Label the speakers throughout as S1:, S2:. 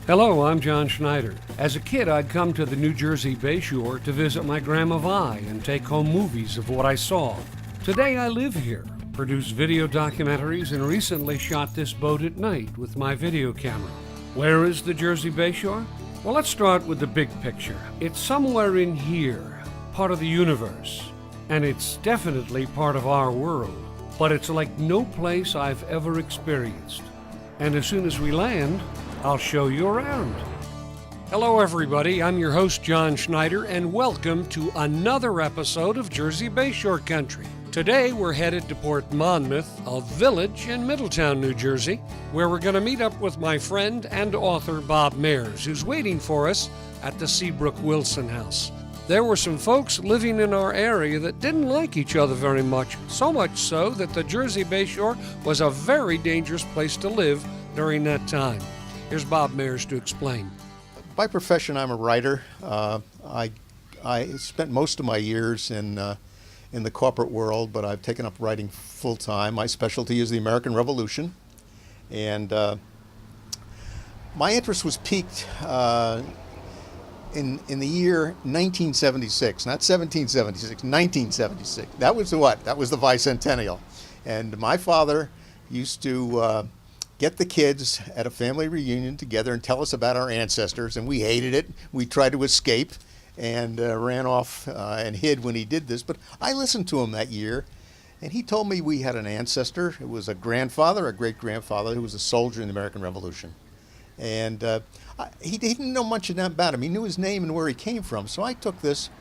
S1: Hello, I'm John Schneider. As a kid, I'd come to the New Jersey Bayshore to visit my Grandma Vi and take home movies of what I saw. Today I live here, produce video documentaries, and recently shot this boat at night with my video camera. Where is the Jersey Bayshore? Well, let's start with the big picture. It's somewhere in here, part of the universe, and it's definitely part of our world. But it's like no place I've ever experienced. And as soon as we land, I'll show you around. Hello everybody, I'm your host John Schneider, and welcome to another episode of Jersey Bayshore Country. Today we're headed to Port Monmouth, a village in Middletown, New Jersey, where we're going to meet up with my friend and author Bob Mayers, who's waiting for us at the Seabrook Wilson House. There were some folks living in our area that didn't like each other very much, so much so that the Jersey Bayshore was a very dangerous place to live during that time. Here's Bob Mayers to explain.
S2: By profession, I'm a writer. I spent most of my years in the corporate world, but I've taken up writing full time. My specialty is the American Revolution, and my interest was piqued in the year 1976, not 1776, 1976. That was what? That was the bicentennial, and my father used to get the kids at a family reunion together and tell us about our ancestors, and we hated it. We tried to escape and ran off and hid when he did this, but I listened to him that year, and he told me we had an ancestor. It was a grandfather, a great-grandfather, who was a soldier in the American Revolution. And he didn't know much about him. He knew his name and where he came from, so I took this.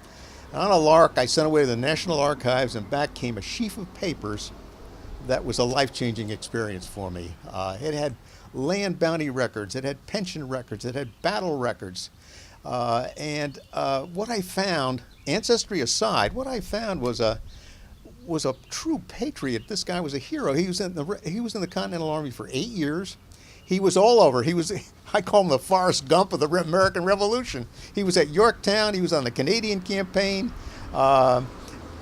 S2: On a lark, I sent away to the National Archives, and back came a sheaf of papers that was a life-changing experience for me. It had land bounty records, it had pension records, it had battle records. And what I found, ancestry aside, what I found was a true patriot. This guy was a hero. He was in the Continental Army for 8 years. He was all over. I call him the Forrest Gump of the American Revolution. He was at Yorktown. He was on the Canadian campaign.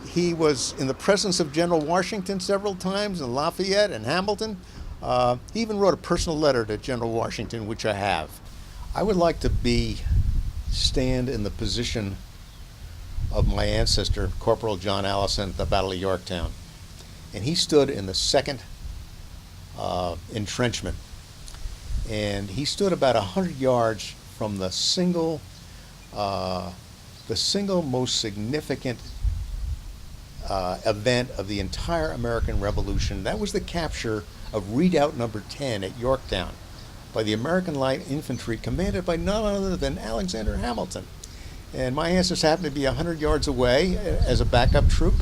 S2: He was in the presence of General Washington several times, in Lafayette and Hamilton. He even wrote a personal letter to General Washington, which I have. I would like to stand in the position of my ancestor, Corporal John Allison, at the Battle of Yorktown. And he stood in the second entrenchment. And he stood about 100 yards from the single most significant event of the entire American Revolution. That was the capture of Redoubt Number 10 at Yorktown by the American Light Infantry, commanded by none other than Alexander Hamilton. And my ancestors happened to be 100 yards away as a backup troop,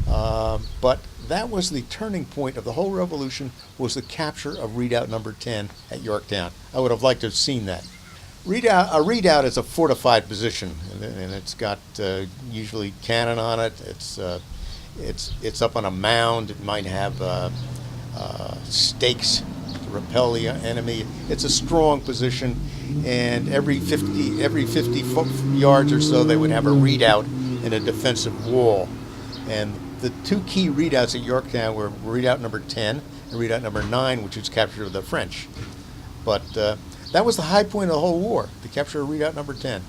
S2: but that was the turning point of the whole revolution, was the capture of Redoubt Number 10 at Yorktown. I would have liked to have seen that. A redoubt is a fortified position, and it's got usually cannon on it. It's up on a mound. It might have stakes to repel the enemy. It's a strong position, and every 50 yards or so, they would have a redoubt and a defensive wall. And the two key redoubts at Yorktown were Redoubt Number 10 and Redoubt Number 9, which was captured of the French. But that was the high point of the whole war, the capture of Redoubt Number 10.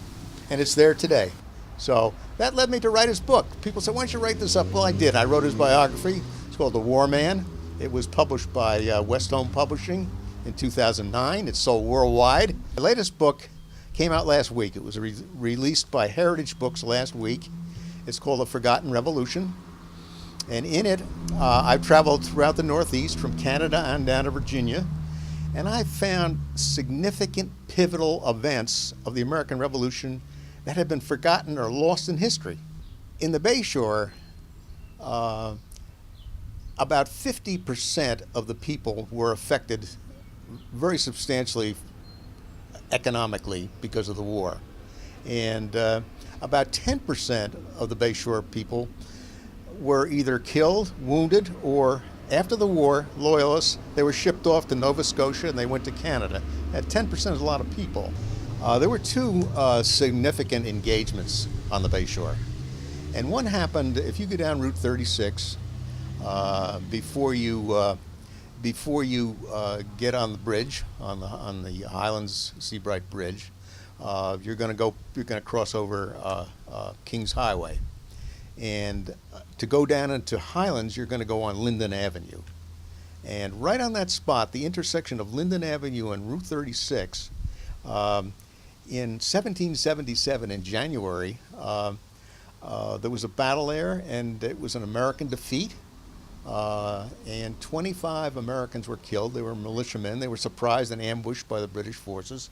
S2: And it's there today. So that led me to write his book. People said, why don't you write this up? Well, I did. I wrote his biography. It's called The War Man. It was published by West Home Publishing in 2009. It's sold worldwide. The latest book came out last week. It was released by Heritage Books last week. It's called The Forgotten Revolution. And in it, I've traveled throughout the Northeast, from Canada on down to Virginia, and I found significant pivotal events of the American Revolution that had been forgotten or lost in history. In the Bayshore, about 50% of the people were affected very substantially economically because of the war. And about 10% of the Bayshore people were either killed, wounded, or after the war, loyalists, they were shipped off to Nova Scotia and they went to Canada. That 10% is a lot of people. There were two significant engagements on the Bayshore. And one happened, if you go down Route 36, before you before you get on the bridge, on the Highlands Seabright Bridge, you're going to cross over Kings Highway, and to go down into Highlands, you're going to go on Linden Avenue. And right on that spot, the intersection of Linden Avenue and Route 36, in 1777 in January, there was a battle there, and it was an American defeat. And 25 Americans were killed. They were militiamen. They were surprised and ambushed by the British forces.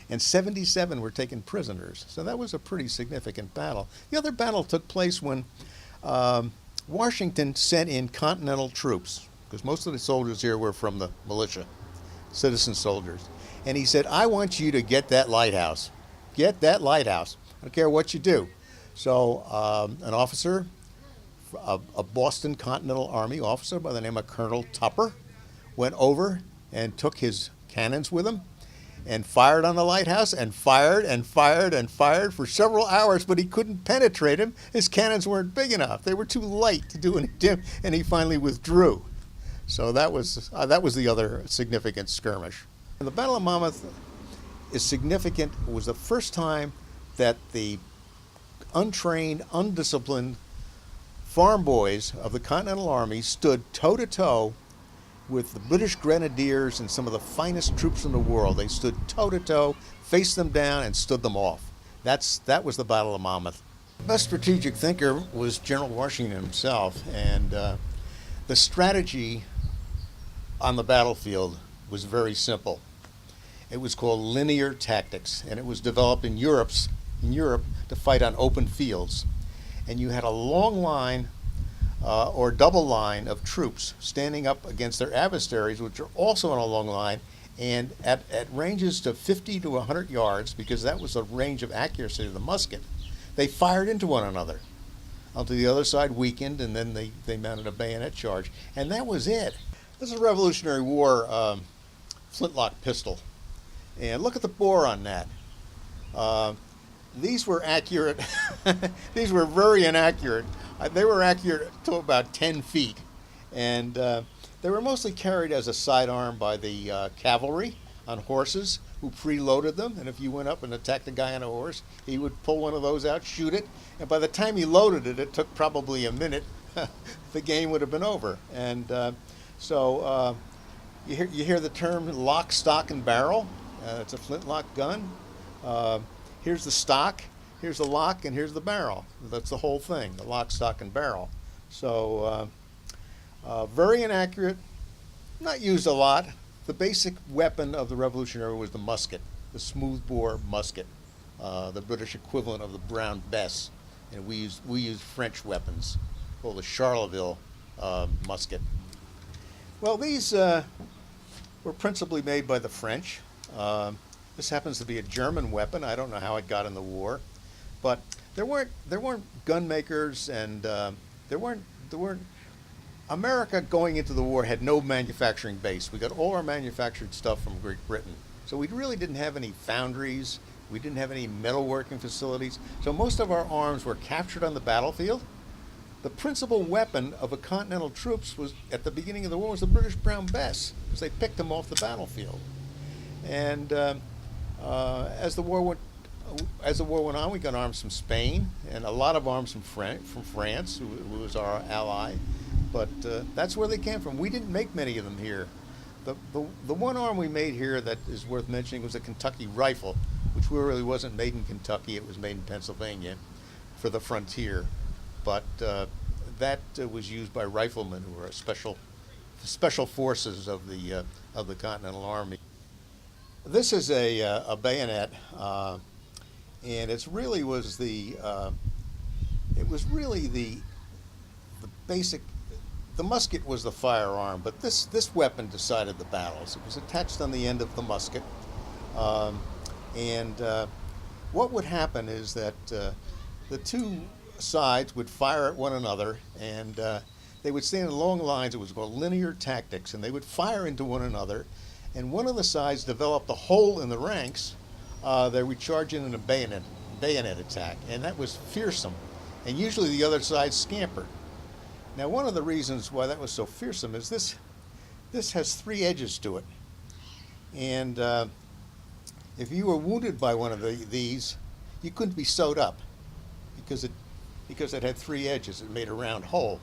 S2: And 77 were taken prisoners. So that was a pretty significant battle. The other battle took place when Washington sent in Continental troops, because most of the soldiers here were from the militia, citizen soldiers. And he said, I want you to get that lighthouse. Get that lighthouse. I don't care what you do. So an officer, a Boston Continental Army officer by the name of Colonel Tupper, went over and took his cannons with him and fired on the lighthouse and fired and fired and fired for several hours, but he couldn't penetrate him. His cannons weren't big enough. They were too light to do anything, and he finally withdrew. So that was the other significant skirmish. And the Battle of Monmouth is significant. It was the first time that the untrained, undisciplined farm boys of the Continental Army stood toe-to-toe with the British Grenadiers and some of the finest troops in the world. They stood toe-to-toe, faced them down, and stood them off. That was the Battle of Monmouth. The best strategic thinker was General Washington himself, and the strategy on the battlefield was very simple. It was called linear tactics, and it was developed in Europe to fight on open fields. And you had a long line or double line of troops standing up against their adversaries, which are also on a long line, and at ranges to 50 to 100 yards, because that was the range of accuracy of the musket, they fired into one another until the other side weakened, and then they mounted a bayonet charge. And that was it. This is a Revolutionary War flintlock pistol. And look at the bore on that. These were accurate. These were very inaccurate. They were accurate to about 10 feet. And they were mostly carried as a sidearm by the cavalry on horses who preloaded them. And if you went up and attacked a guy on a horse, he would pull one of those out, shoot it. And by the time he loaded it, it took probably a minute. The game would have been over. And so you hear the term lock, stock, and barrel. It's a flintlock gun. Here's the stock, here's the lock, and here's the barrel. That's the whole thing, the lock, stock, and barrel. So very inaccurate, not used a lot. The basic weapon of the Revolutionary was the musket, the smoothbore musket, the British equivalent of the Brown Bess. And we used French weapons, called the Charleville musket. Well, these were principally made by the French. This happens to be a German weapon. I don't know how it got in the war, but there weren't gun makers, and there weren't. America going into the war had no manufacturing base. We got all our manufactured stuff from Great Britain, so we really didn't have any foundries. We didn't have any metalworking facilities. So most of our arms were captured on the battlefield. The principal weapon of the Continental troops was, at the beginning of the war, was the British Brown Bess, because they picked them off the battlefield. And as the war went on, we got arms from Spain and a lot of arms from France, who was our ally. But that's where they came from. We didn't make many of them here. The one arm we made here that is worth mentioning was a Kentucky rifle, which really wasn't made in Kentucky. It was made in Pennsylvania for the frontier. But that was used by riflemen who were special forces of the Continental Army. This is a bayonet, and it was really the basic. The musket was the firearm, but this weapon decided the battles. It was attached on the end of the musket, and what would happen is that the two sides would fire at one another, and they would stand in long lines. It was called linear tactics, and they would fire into one another. And one of the sides developed a hole in the ranks. They would charge in a bayonet attack, and that was fearsome. And usually the other side scampered. Now, one of the reasons why that was so fearsome is This has 3 edges to it. And if you were wounded by one of these, you couldn't be sewed up because it had 3 edges. It made a round hole.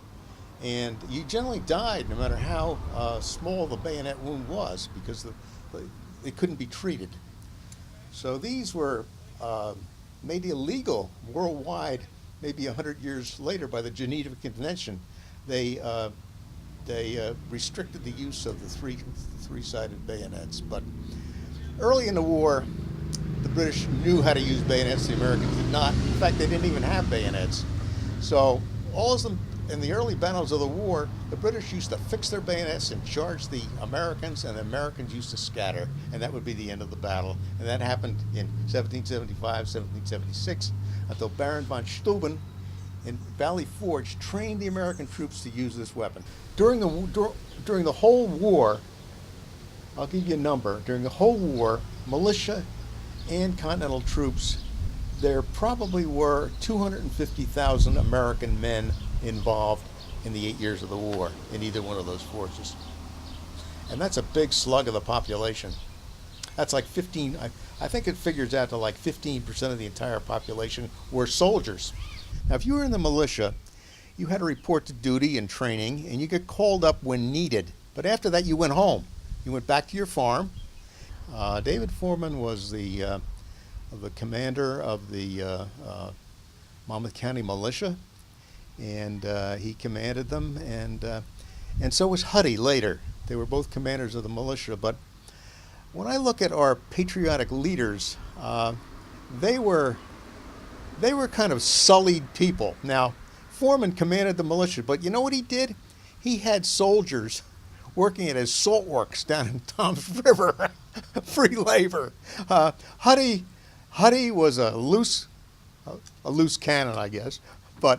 S2: And you generally died no matter how small the bayonet wound was because it couldn't be treated. So these were made illegal worldwide maybe 100 years later by the Geneva Convention. They restricted the use of the three-sided bayonets. But early in the war, the British knew how to use bayonets. The Americans did not. In fact, they didn't even have bayonets. So all of them, in the early battles of the war, the British used to fix their bayonets and charge the Americans, and the Americans used to scatter, and that would be the end of the battle. And that happened in 1775, 1776, until Baron von Steuben in Valley Forge trained the American troops to use this weapon. During the whole war, I'll give you a number, during the whole war, militia and Continental troops, there probably were 250,000 American men involved in the 8 years of the war in either one of those forces. And that's a big slug of the population. That's like 15, I think it figures out to like 15% of the entire population were soldiers. Now, if you were in the militia, you had to report to duty and training, and you get called up when needed. But after that, you went home. You went back to your farm. David Foreman was the commander of the Monmouth County Militia, and he commanded them, and so was Huddy later. They were both commanders of the militia. But when I look at our patriotic leaders, they were kind of sullied people. Now, Foreman commanded the militia, but you know what he did? He had soldiers working at his salt works down in Tom's River, free labor. Huddy was a loose cannon, I guess, but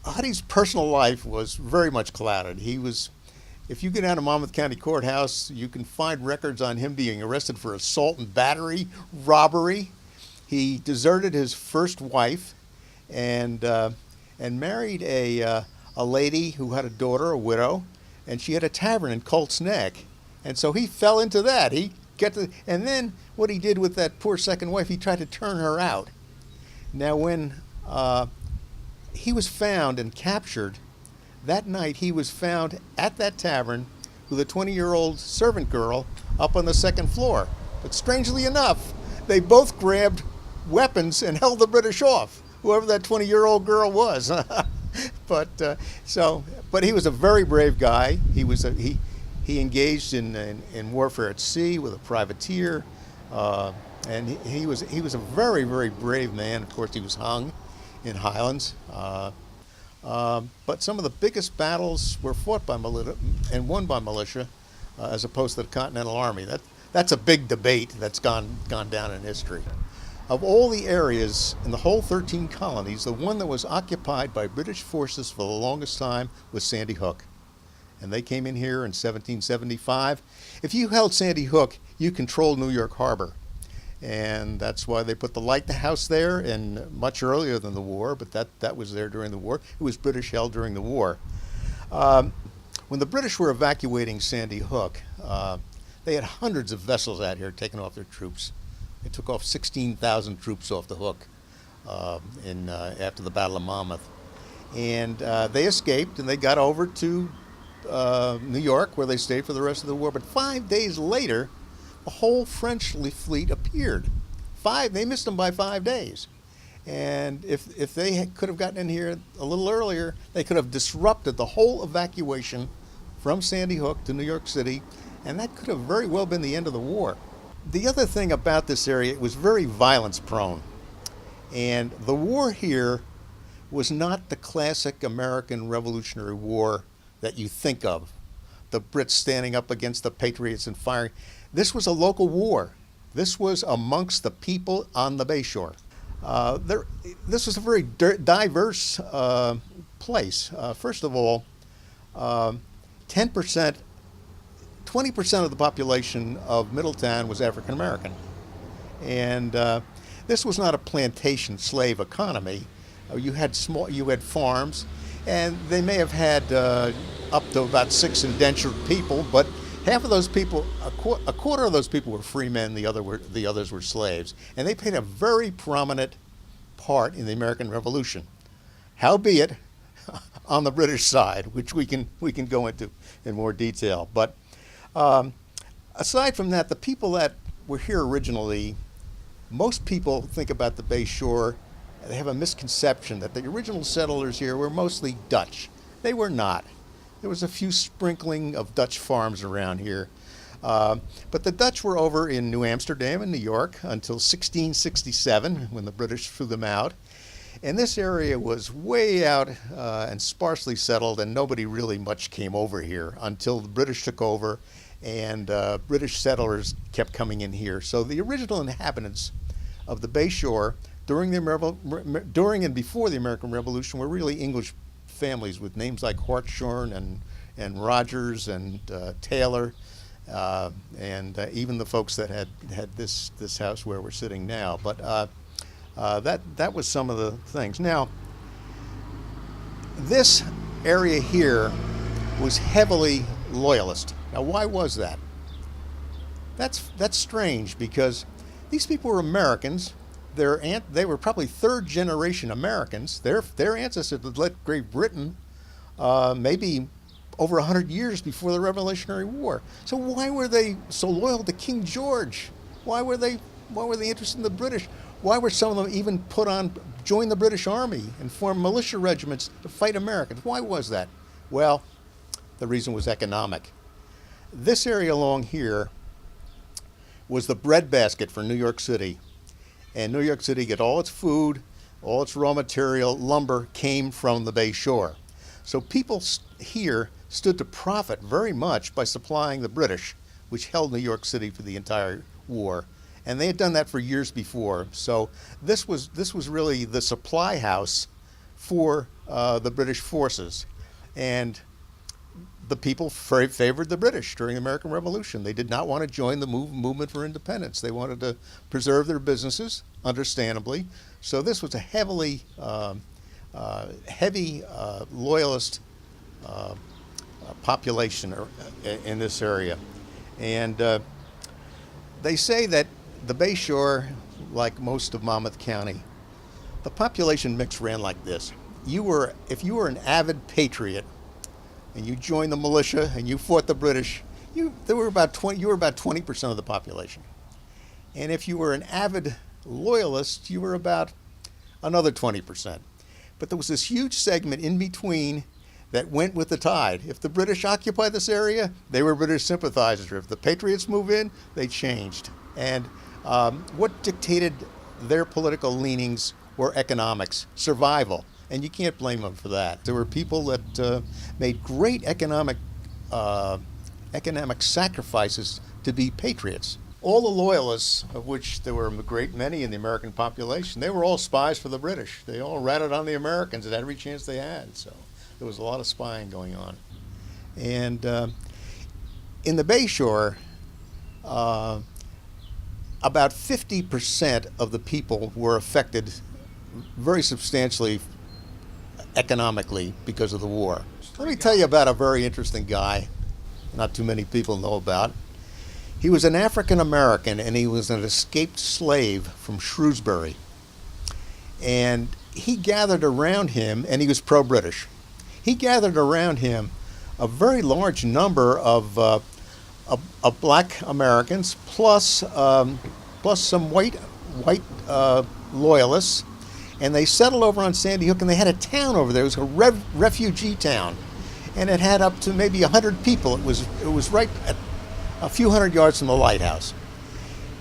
S2: Huddy's personal life was very much clouded. If you go down to Monmouth County Courthouse, you can find records on him being arrested for assault and battery, robbery. He deserted his first wife and married a lady who had a daughter, a widow, and she had a tavern in Colt's Neck. And so he fell into that. And then what he did with that poor second wife, he tried to turn her out. Now, when he was found and captured, that night he was found at that tavern with a 20-year-old servant girl up on the second floor. But strangely enough, they both grabbed weapons and held the British off, whoever that 20-year-old girl was. But he was a very brave guy. He engaged in warfare at sea with a privateer, and he was a very, very brave man. Of course, he was hung in Highlands. But some of the biggest battles were fought by militia and won by militia, as opposed to the Continental Army. That's a big debate that's gone down in history. Of all the areas in the whole 13 colonies, the one that was occupied by British forces for the longest time was Sandy Hook. And they came in here in 1775. If you held Sandy Hook, you controlled New York Harbor. And that's why they put the lighthouse there, and much earlier than the war, but that was there during the war. It was British held during the war. When the British were evacuating Sandy Hook, they had hundreds of vessels out here taking off their troops. They took off 16,000 troops off the Hook after the Battle of Monmouth. And they escaped, and they got over to New York, where they stayed for the rest of the war. But 5 days later, the whole French fleet appeared. They missed them by 5 days. And if they could have gotten in here a little earlier, they could have disrupted the whole evacuation from Sandy Hook to New York City, and that could have very well been the end of the war. The other thing about this area, it was very violence prone. And the war here was not the classic American Revolutionary War that you think of. The Brits standing up against the Patriots and firing. This was a local war. This was amongst the people on the Bayshore. This was a very diverse place. First of all, 10%, 20% of the population of Middletown was African American. And this was not a plantation slave economy. You had farms, And they may have had up to about 6 indentured people, but half of those people, a quarter of those people were free men, the others were slaves. And they played a very prominent part in the American Revolution. Howbeit, on the British side, which we can go into in more detail. But aside from that, the people that were here originally, most people think about the Bayshore, they have a misconception that the original settlers here were mostly Dutch. They were not. There was a few sprinkling of Dutch farms around here. But the Dutch were over in New Amsterdam and New York until 1667, when the British threw them out. And this area was way out and sparsely settled, and nobody really much came over here until the British took over, and British settlers kept coming in here. So the original inhabitants of the Bayshore during and before the American Revolution were really English families with names like Hartshorn and Rogers and Taylor, and even the folks that had this house where we're sitting now. But that was some of the things. Now, this area here was heavily loyalist. Now, why was that? That's strange, because these people were Americans. They were probably third generation Americans. Their ancestors had left Great Britain maybe over 100 years before the Revolutionary War. So why were they so loyal to King George? Why were they interested in the British? Why were some of them even join the British Army and form militia regiments to fight Americans? Why was that? Well, the reason was economic. This area along here was the breadbasket for New York City. And New York City got all its food, all its raw material, lumber came from the Bayshore. So people here stood to profit very much by supplying the British, which held New York City for the entire war. And they had done that for years before. So this was really the supply house for the British forces. And the people favored the British during the American Revolution. They did not want to join the movement for independence. They wanted to preserve their businesses, understandably. So this was a heavy loyalist population in this area. And they say that the Bayshore, like most of Monmouth County, the population mix ran like this. If you were an avid patriot and you joined the militia and you fought the British, you were about 20% of the population. And if you were an avid loyalist, you were about another 20%. But there was this huge segment in between that went with the tide. If the British occupied this area, they were British sympathizers. If the Patriots moved in, they changed. And what dictated their political leanings were economics, survival. And you can't blame them for that. There were people that made great economic sacrifices to be patriots. All the loyalists, of which there were a great many in the American population, they were all spies for the British. They all ratted on the Americans at every chance they had. So there was a lot of spying going on. And in the Bayshore, about 50% of the people were affected very substantially economically because of the war. Let me tell you about a very interesting guy not too many people know about. He was an African American, and he was an escaped slave from Shrewsbury. And he gathered around him, and he was pro-British. He gathered around him a very large number of black Americans, plus some white loyalists, and they settled over on Sandy Hook, and they had a town over there. It was a refugee town, and it had up to maybe 100 people. It was right at a few hundred yards from the lighthouse.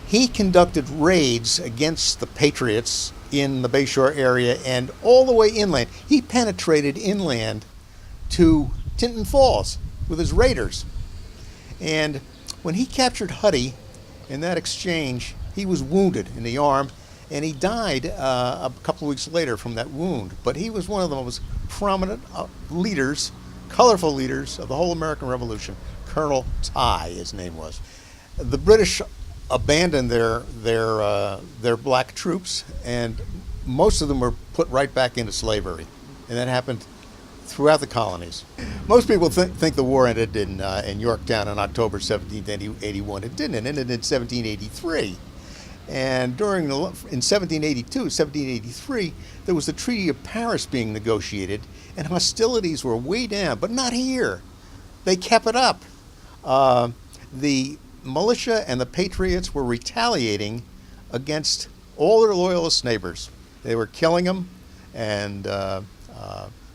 S2: He conducted raids against the Patriots in the Bayshore area and all the way inland. He penetrated inland to Tinton Falls with his raiders. And when he captured Huddy in that exchange, he was wounded in the arm, and he died a couple of weeks later from that wound. But he was one of the most prominent leaders, colorful leaders of the whole American Revolution. Colonel Ty, his name was. The British abandoned their black troops, and most of them were put right back into slavery. And that happened throughout the colonies. Most people think the war ended in Yorktown on October 1781. It didn't. It ended in 1783. And in 1783, there was the Treaty of Paris being negotiated, and hostilities were way down, but not here. They kept it up. The militia and the patriots were retaliating against all their loyalist neighbors. They were killing them, and there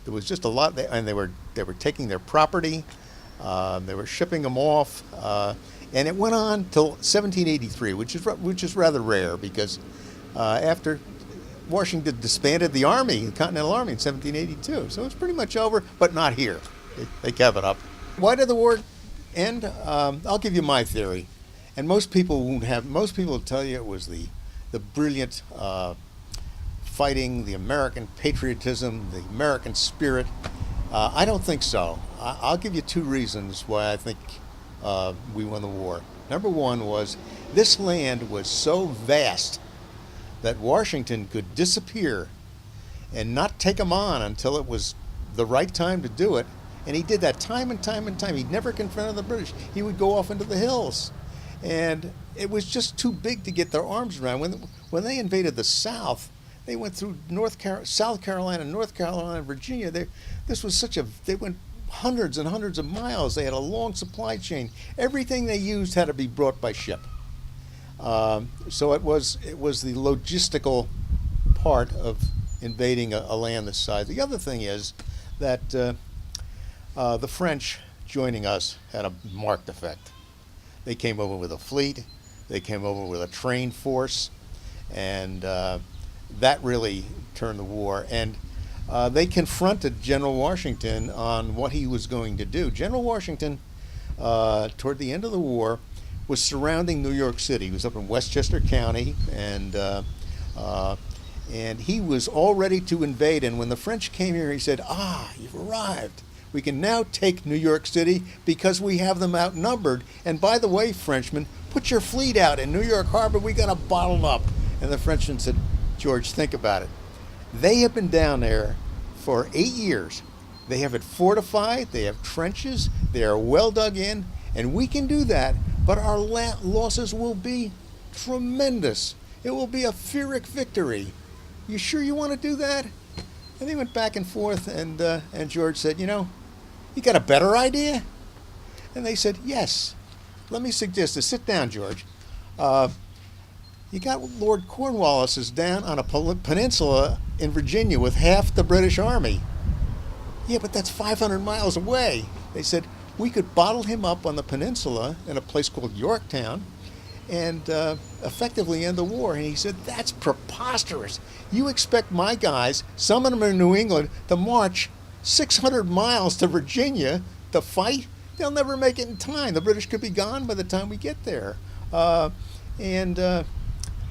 S2: was just a lot. And they were taking their property. They were shipping them off. And it went on till 1783, which is rather rare, because after Washington disbanded the army, the Continental Army, in 1782, so it's pretty much over, but not here. They kept it up. Why did the war end? I'll give you my theory, and most people will tell you it was the brilliant fighting, the American patriotism, the American spirit. I don't think so. I'll give you two reasons why I think we won the war. Number one was this land was so vast that Washington could disappear and not take them on until it was the right time to do it. And he did that time and time and time. He never confronted the British. He would go off into the hills. And it was just too big to get their arms around. When they invaded the South, they went through South Carolina, North Carolina, Virginia. They went hundreds and hundreds of miles. They had a long supply chain. Everything they used had to be brought by ship. So it was the logistical part of invading a land this size. The other thing is that the French joining us had a marked effect. They came over with a fleet. They came over with a trained force, and that really turned the war. And they confronted General Washington on what he was going to do. General Washington, toward the end of the war, was surrounding New York City. He was up in Westchester County, and he was all ready to invade. And when the French came here, he said, you've arrived. We can now take New York City because we have them outnumbered. And by the way, Frenchmen, put your fleet out in New York Harbor. We got to bottle up. And the Frenchman said, George, think about it. They have been down there for 8 years. They have it fortified. They have trenches. They are well dug in. And we can do that, but our losses will be tremendous. It will be a Pyrrhic victory. You sure you want to do that? And they went back and forth, and George said, you got a better idea? And they said, yes. Let me suggest this. Sit down, George. You got Lord Cornwallis is down on a peninsula in Virginia with half the British Army. Yeah, but that's 500 miles away. They said, we could bottle him up on the peninsula in a place called Yorktown and effectively end the war. And he said, that's preposterous. You expect my guys, some of them are in New England, to march 600 miles to Virginia to fight? They'll never make it in time. The British could be gone by the time we get there. We'll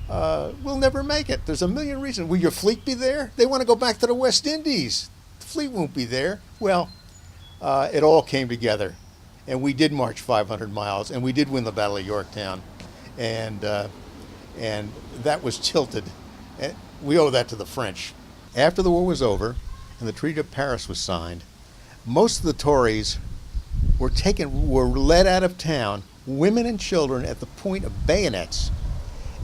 S2: never make it. There's a million reasons. Will your fleet be there? They want to go back to the West Indies. The fleet won't be there. Well, it all came together. And we did march 500 miles, and we did win the Battle of Yorktown. And that was tilted. And we owe that to the French. After the war was over and the Treaty of Paris was signed, most of the Tories were led out of town, women and children at the point of bayonets.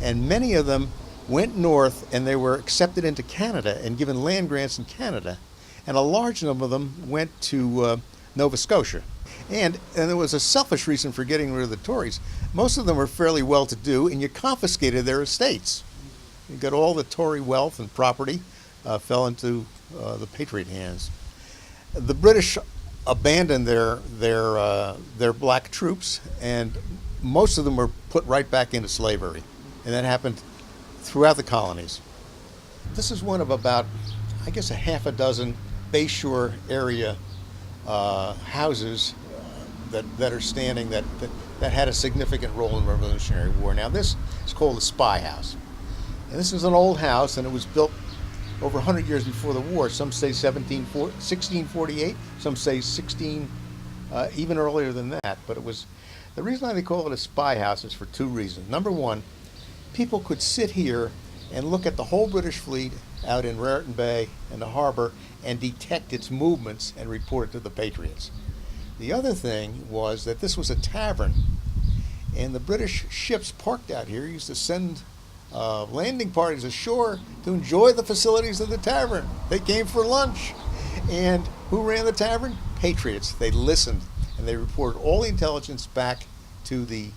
S2: And many of them went north, and they were accepted into Canada and given land grants in Canada. And a large number of them went to Nova Scotia. And there was a selfish reason for getting rid of the Tories. Most of them were fairly well-to-do, and you confiscated their estates. You got all the Tory wealth and property fell into the Patriot hands. The British abandoned their black troops, and most of them were put right back into slavery. And that happened throughout the colonies. This is one of about, I guess, a half a dozen Bayshore area houses that are standing that had a significant role in the Revolutionary War. Now, this is called the Spy House. And this is an old house, and it was built over 100 years before the war. Some say 1648, some say even earlier than that. But the reason why they call it a spy house is for two reasons. Number one, people could sit here and look at the whole British fleet out in Raritan Bay and the harbor and detect its movements and report it to the Patriots. The other thing was that this was a tavern, and the British ships parked out here used to send landing parties ashore to enjoy the facilities of the tavern. They came for lunch. And who ran the tavern? Patriots. They listened, and they reported all the intelligence back to the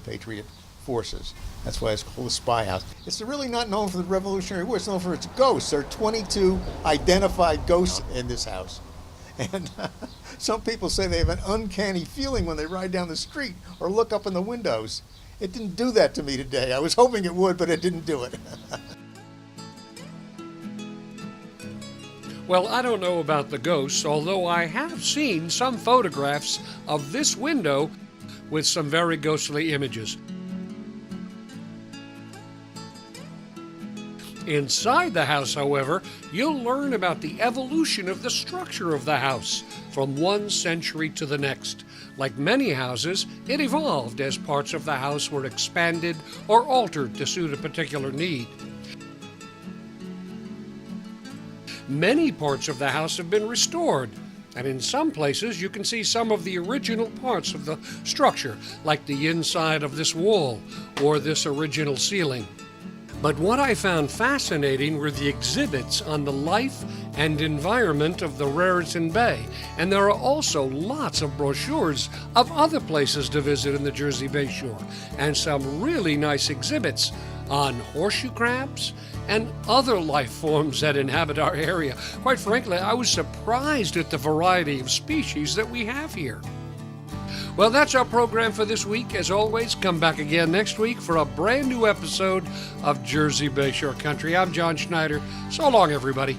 S2: Patriot forces. That's why it's called the Spy House. It's really not known for the Revolutionary War. It's known for its ghosts. There are 22 identified ghosts in this house. And some people say they have an uncanny feeling when they ride down the street or look up in the windows. It didn't do that to me today. I was hoping it would, but it didn't do it.
S1: Well, I don't know about the ghosts, although I have seen some photographs of this window with some very ghostly images. Inside the house, however, you'll learn about the evolution of the structure of the house from one century to the next. Like many houses, it evolved as parts of the house were expanded or altered to suit a particular need. Many parts of the house have been restored, and in some places you can see some of the original parts of the structure, like the inside of this wall or this original ceiling. But what I found fascinating were the exhibits on the life and environment of the Raritan Bay, and there are also lots of brochures of other places to visit in the Jersey Bayshore, and some really nice exhibits on horseshoe crabs and other life forms that inhabit our area. Quite frankly, I was surprised at the variety of species that we have here. Well, that's our program for this week. As always, come back again next week for a brand new episode of Jersey Bayshore Country. I'm John Schneider. So long, everybody.